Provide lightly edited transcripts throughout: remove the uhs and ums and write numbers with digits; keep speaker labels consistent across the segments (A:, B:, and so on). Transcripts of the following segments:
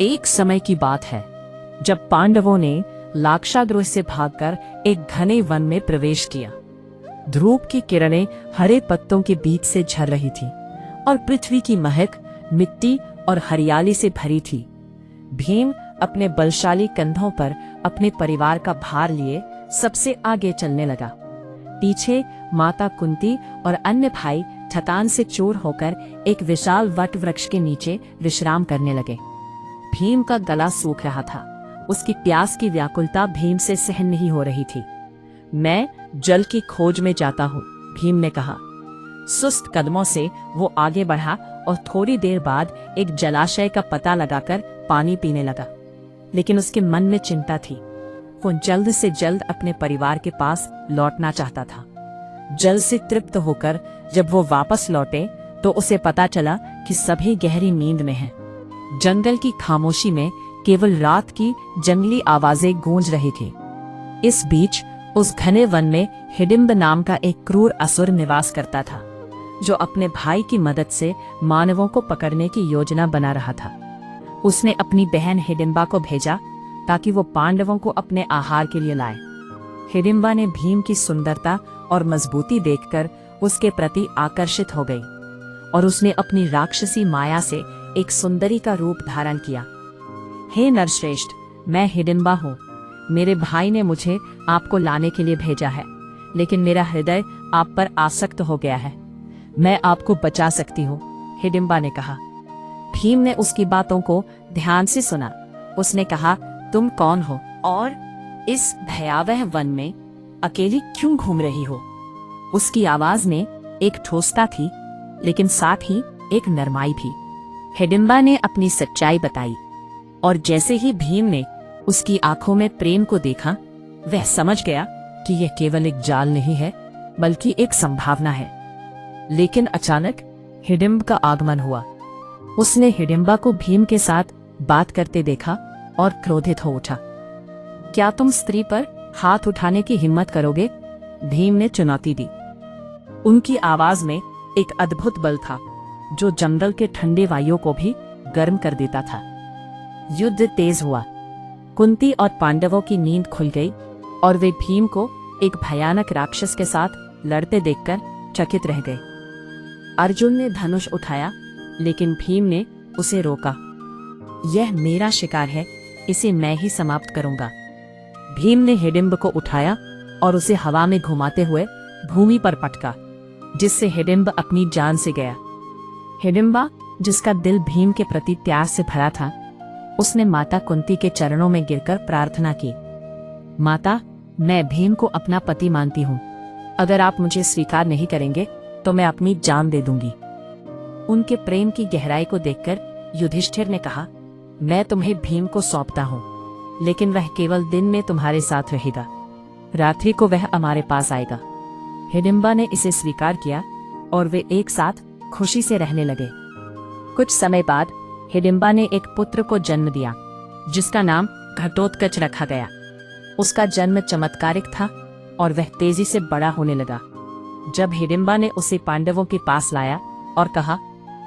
A: एक समय की बात है जब पांडवों ने लाक्षागृह से भागकर एक घने वन में प्रवेश किया। ध्रुव की किरणें हरे पत्तों के बीच से झर रही थी और पृथ्वी की महक मिट्टी और हरियाली से भरी थी। भीम अपने बलशाली कंधों पर अपने परिवार का भार लिए सबसे आगे चलने लगा। पीछे माता कुंती और अन्य भाई थकान से चूर होकर एक विशाल वट वृक्ष के नीचे विश्राम करने लगे। भीम का गला सूख रहा था। उसकी प्यास की व्याकुलता भीम से सहन नहीं हो रही थी। मैं जल की खोज में जाता हूँ, भीम ने कहा। सुस्त कदमों से वो आगे बढ़ा और थोड़ी देर बाद एक जलाशय का पता लगाकर पानी पीने लगा। लेकिन उसके मन में चिंता थी। वो जल्द से जल्द अपने परिवार के पास लौटना चाहता था। जल से तृप्त होकर जब वो वापस लौटे तो उसे पता चला कि सभी गहरी नींद में हैं। जंगल की खामोशी में केवल रात की जंगली आवाजें गूंज रही थी। इस बीच उस घने वन में हिडिंब नाम का एक क्रूर असुर निवास करता था, जो अपने भाई की मदद से मानवों को पकड़ने की योजना बना रहा था। उसने अपनी बहन हिडिंबा को भेजा ताकि वो पांडवों को अपने आहार के लिए लाए। हिडिंबा ने भीम की सुंदरता और मजबूती देखकर उसके प्रति आकर्षित हो गई और उसने अपनी राक्षसी माया से एक सुंदरी का रूप धारण किया। हे नरश्रेष्ठ, मैं हिडिंबा हूँ। मेरे भाई ने मुझे आपको लाने के लिए भेजा है, लेकिन मेरा हृदय आप पर आसक्त हो गया है। मैं आपको बचा सकती हूँ, हिडिंबा ने कहा। भीम ने उसकी बातों को ध्यान से सुना। उसने कहा, तुम कौन हो और इस भयावह वन में अकेली क्यों घूम रही हो? उसकी आवाज में एक ठोसता थी, लेकिन साथ ही एक नरमाई भी। हिडिंबा ने अपनी सच्चाई बताई और जैसे ही भीम ने उसकी आंखों में प्रेम को देखा, वह समझ गया कि यह केवल एक जाल नहीं है, बल्कि एक संभावना है। लेकिन अचानक हिडिंब का आगमन हुआ। उसने हिडिंबा को भीम के साथ बात करते देखा और क्रोधित हो उठा। क्या तुम स्त्री पर हाथ उठाने की हिम्मत करोगे? भीम ने चुनौती दी। उनकी आवाज में एक अद्भुत बल था, जो जंगल के ठंडे वायुओं को भी गर्म कर देता था। युद्ध तेज हुआ। कुंती और पांडवों की नींद खुल गई और वे भीम को एक भयानक राक्षस के साथ लड़ते देखकर चकित रह गए। अर्जुन ने धनुष उठाया, लेकिन भीम ने उसे रोका। यह मेरा शिकार है, इसे मैं ही समाप्त करूंगा। भीम ने हिडिंब को उठाया और उसे हवा में घुमाते हुए भूमि पर पटका, जिससे हिडिंब अपनी जान से गया। हिडिंबा, जिसका दिल भीम के प्रति प्यार से भरा था, उसने माता कुंती के चरणों में गिरकर प्रार्थना की। माता, मैं भीम को अपना पति मानती हूँ। अगर आप मुझे स्वीकार नहीं करेंगे तो मैं अपनी जान दे दूंगी। उनके प्रेम की गहराई को देखकर युधिष्ठिर ने कहा, मैं तुम्हें भीम को सौंपता हूँ, लेकिन वह केवल दिन में तुम्हारे साथ रहेगा। रात्रि को वह हमारे पास आएगा। हिडिंबा ने इसे स्वीकार किया और वे एक साथ खुशी से रहने लगे। कुछ समय बाद हिडिंबा ने एक पुत्र को जन्म दिया, जिसका नाम घटोत्कच रखा गया। उसका जन्म चमत्कारिक था और वह तेजी से बड़ा होने लगा। जब हिडिंबा ने उसे पांडवों के पास लाया और कहा,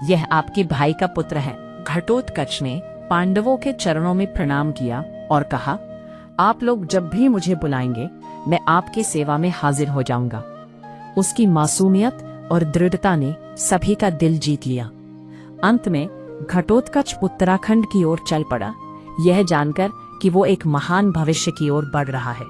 A: यह आपके भाई का पुत्र है, घटोत्कच ने पांडवों के चरणों में प्रणाम किया और कहा, आप लोग जब भी मुझे बुलाएंगे मैं आपकी सेवा में हाजिर हो जाऊंगा। उसकी मासूमियत और दृढ़ता ने सभी का दिल जीत लिया। अंत में घटोत्कच उत्तराखंड की ओर चल पड़ा, यह जानकर कि वो एक महान भविष्य की ओर बढ़ रहा है।